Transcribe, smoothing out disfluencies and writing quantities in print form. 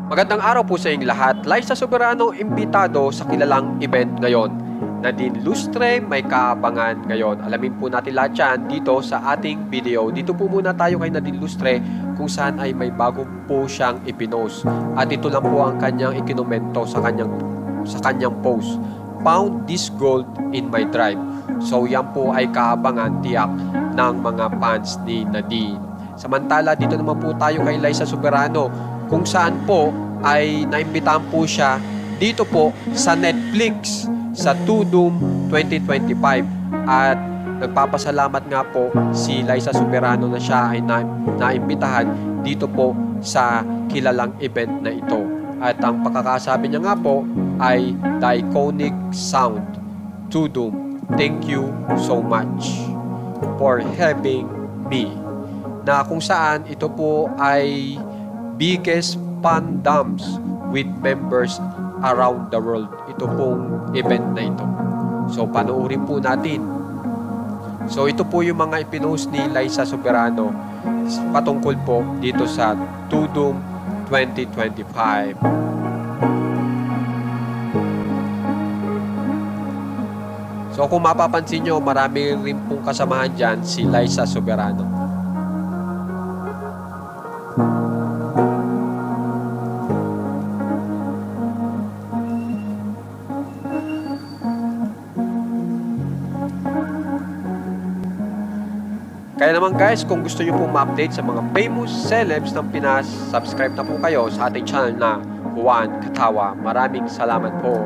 Magandang araw po sa inyong lahat. Liza Soberano imbitado sa kilalang event ngayon. Nadine Lustre may kaabangan ngayon. Alamin po natin lahat yan dito sa ating video. Dito po muna tayo kay Nadine Lustre kung saan ay may bago po siyang ipinost. At ito lang po ang kanyang ikinomento sa kanyang post. Found this gold in my drive. So yan po ay kaabangan tiyak ng mga fans ni Nadine. Samantala dito naman po tayo kay Liza Soberano kung saan po ay naimbitahan po siya dito po sa Netflix sa Tudum 2025 at nagpapasalamat nga po si Liza Soberano na siya ay naimbitahan dito po sa kilalang event na ito. At ang pagkakasabi niya nga po ay The Iconic Sound Tudum, thank you so much for having me, na kung saan ito po ay biggest fandoms with members around the world. Ito pong event na ito. So, panoorin po natin. So, ito po yung mga ipinost ni Liza Soberano patungkol po dito sa Tudum 2025. So, kung mapapansin nyo, marami rin pong kasamahan dyan si Liza Soberano. Kaya naman guys, kung gusto nyo pong ma-update sa mga famous celebs ng Pinas, subscribe na po kayo sa ating channel na Juan Katawa. Maraming salamat po.